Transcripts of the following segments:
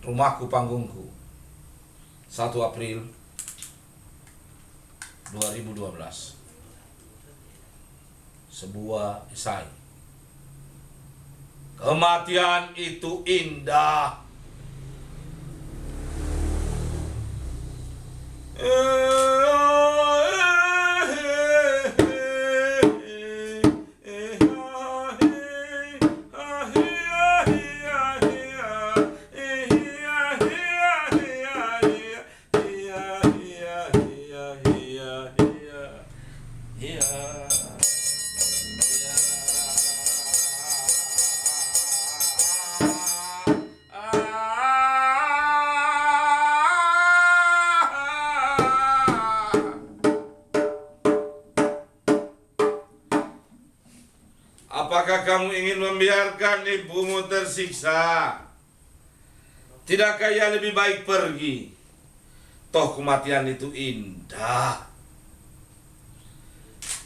Rumahku Panggungku, 1 April 2012. Sebuah esai. Kematian itu indah. Apakah kamu ingin membiarkan ibumu tersiksa? Tidakkah ia lebih baik pergi? Toh kematian itu indah.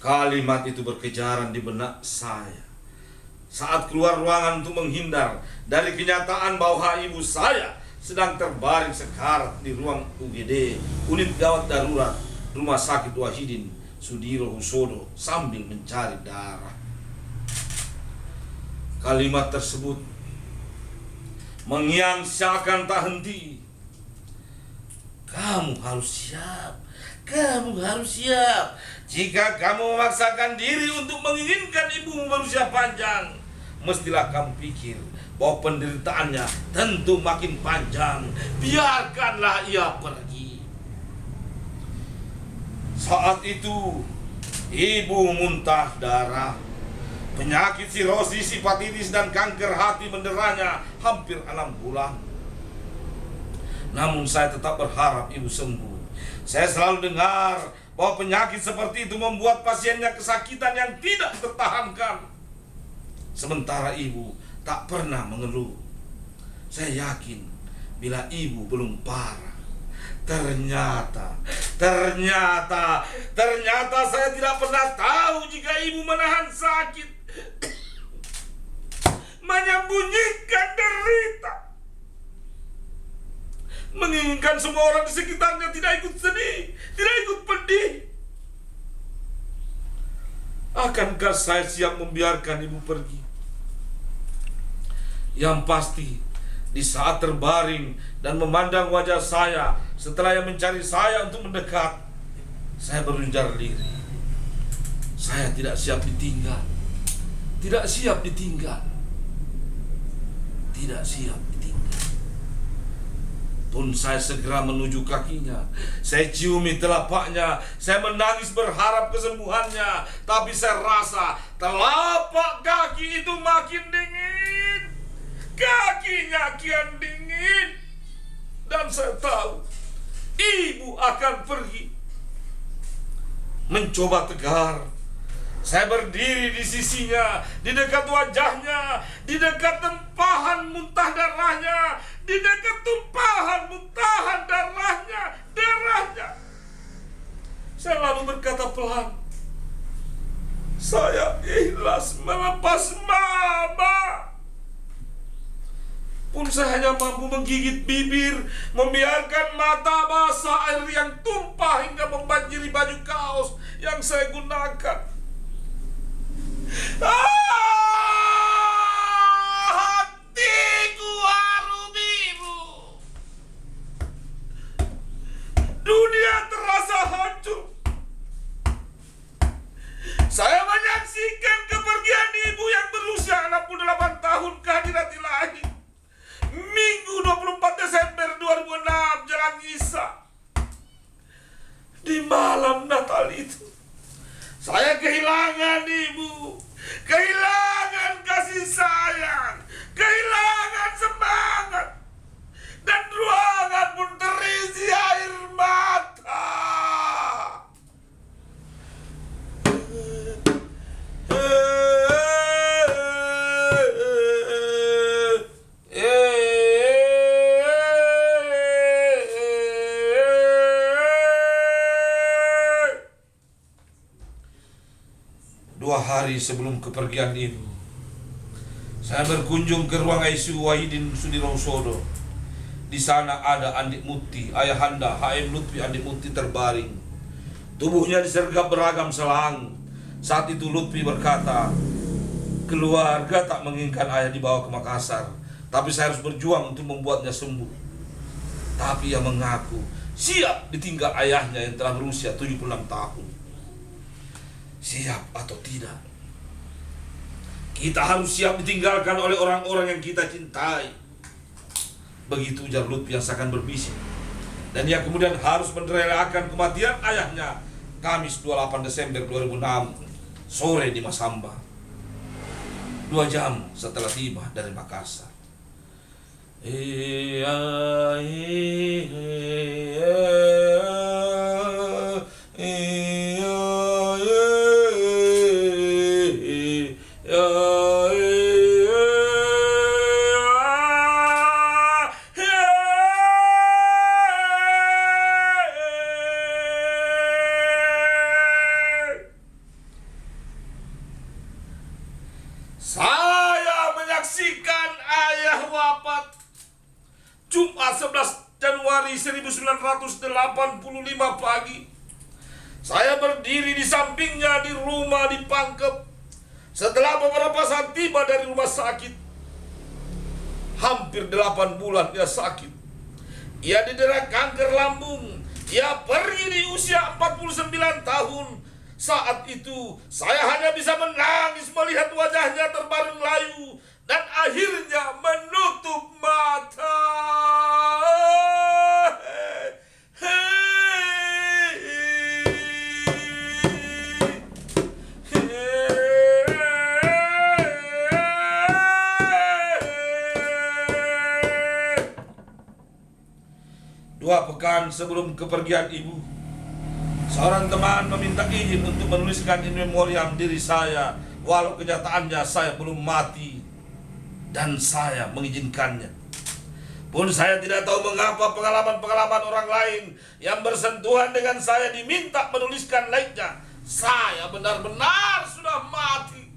Kalimat itu berkejaran di benak saya saat keluar ruangan untuk menghindar dari kenyataan bahwa ibu saya sedang terbaring sekarat di ruang UGD, unit gawat darurat Rumah Sakit Wahidin Sudirohusodo, sambil mencari darah. Kalimat tersebut mengiangsyakan tak henti. Kamu harus siap. Kamu harus siap. Jika kamu memaksakan diri untuk menginginkan ibumu berusia panjang, mestilah kamu pikir bahwa penderitaannya tentu makin panjang. Biarkanlah ia pergi. Saat itu, ibu muntah darah. Penyakit sirosis, hepatitis, dan kanker hati menderanya hampir 6 bulan. Namun saya tetap berharap ibu sembuh. Saya selalu dengar bahwa penyakit seperti itu membuat pasiennya kesakitan yang tidak tertahankan. Sementara ibu tak pernah mengeluh. Saya yakin bila ibu belum parah. Ternyata saya tidak pernah tahu jika ibu menahan sakit, menyembunyikan derita, menginginkan semua orang di sekitarnya tidak ikut sedih, tidak ikut pedih. Akankah saya siap membiarkan ibu pergi? Yang pasti, di saat terbaring dan memandang wajah saya setelah ia mencari saya untuk mendekat, saya berunjar diri. Saya tidak siap ditinggal. Tidak siap ditinggal. Tidak siap ditinggal. Pun saya segera menuju kakinya. Saya ciumi telapaknya. Saya menangis berharap kesembuhannya. Tapi saya rasa telapak kaki itu makin dingin. Kakinya kian dingin. Dan saya tahu ibu akan pergi. Mencoba tegar, saya berdiri di sisinya, di dekat wajahnya, di dekat tempahan muntah darahnya, di dekat tumpahan muntahan darahnya. Saya lalu berkata pelan, saya ikhlas melepas mama. Pun saya hanya mampu menggigit bibir, membiarkan mata basah air yang tumpah hingga membanjiri baju kaos yang saya gunakan. Hatiku harum ibu. Dunia terasa hancur. Saya menyaksikan kepergian ibu yang berusia 68 tahun kehadirat ilahi. Minggu 24 Desember 2006 Jalan Isa. Di malam Natal itu, saya kehilangan ibu, kehilangan kasih sayang, kehilangan semangat, dan ruangan pun terisi air mata. Hari sebelum kepergian ibu, saya berkunjung ke ruang ICU Wahidin Sudirohusodo. Di sana ada Andik Muti, ayahanda HM Lutfi Andik Muti terbaring. Tubuhnya disergap beragam selang. Saat itu Lutfi berkata, keluarga tak menginginkan ayah dibawa ke Makassar, tapi saya harus berjuang untuk membuatnya sembuh. Tapi ia mengaku siap ditinggal ayahnya yang telah berusia 76 tahun. Siap atau tidak, kita harus siap ditinggalkan oleh orang-orang yang kita cintai. Begitu ujar Lutfi yang seakan berbisik. Dan ia kemudian harus merelakan kematian ayahnya Kamis 28 Desember 2006 sore di Masamba, 2 jam setelah tiba dari Makassar. Saya menyaksikan ayah wafat Jumat 11 Januari 1985 pagi. Saya berdiri di sampingnya di rumah di Pangkep. Setelah beberapa saat tiba dari rumah sakit. Hampir 8 bulan ia sakit. Ia didera kanker lambung. Ia pergi di usia 49 tahun. Saat itu saya hanya bisa menangis melihat wajahnya terbaring layu dan akhirnya menutup mata. Dua pekan sebelum kepergian ibu, seorang teman meminta izin untuk menuliskan in memoriam diri saya, walau kenyataannya saya belum mati, dan saya mengizinkannya. Pun saya tidak tahu mengapa pengalaman-pengalaman orang lain yang bersentuhan dengan saya diminta menuliskan like-nya. Saya benar-benar sudah mati.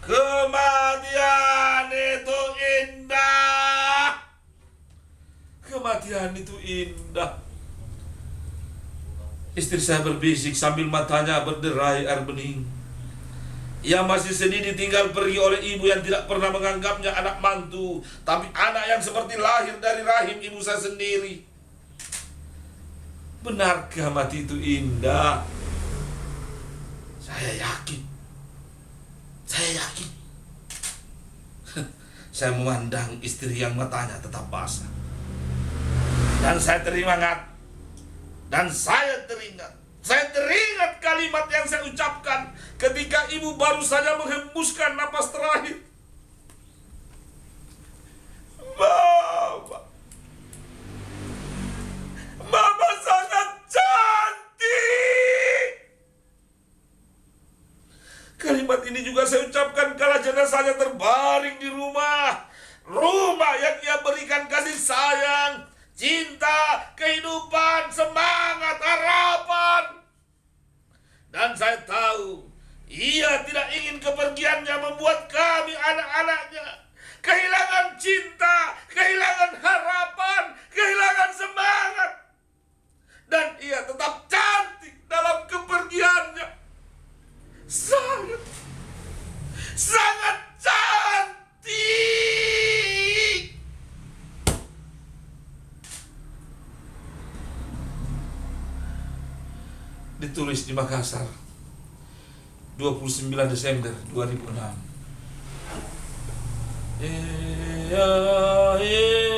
Kematian itu indah. Kematian itu indah. Istri saya berbisik sambil matanya berderai air bening. Ia masih sedih ditinggal pergi oleh ibu yang tidak pernah menganggapnya anak mantu, tapi anak yang seperti lahir dari rahim ibu saya sendiri. Benarkah mati itu indah? Saya yakin. Saya memandang istri yang matanya tetap basah. Dan saya teringat. Saya teringat kalimat yang saya ucapkan ketika ibu baru saja menghembuskan napas terakhir. Mama sangat cantik. Kalimat ini juga saya ucapkan kala jenazahnya terbaring di rumah yang ia berikan kasih sayang, cinta, kehidupan, semangat, harapan. Dan saya tahu ia tidak ingin kepergiannya membuat kami anak-anaknya kehilangan cinta, kehilangan harapan, kehilangan semangat. Dan ia tetap cantik dalam kepergiannya. Sangat cantik. Ditulis di Makassar 29 Desember 2006.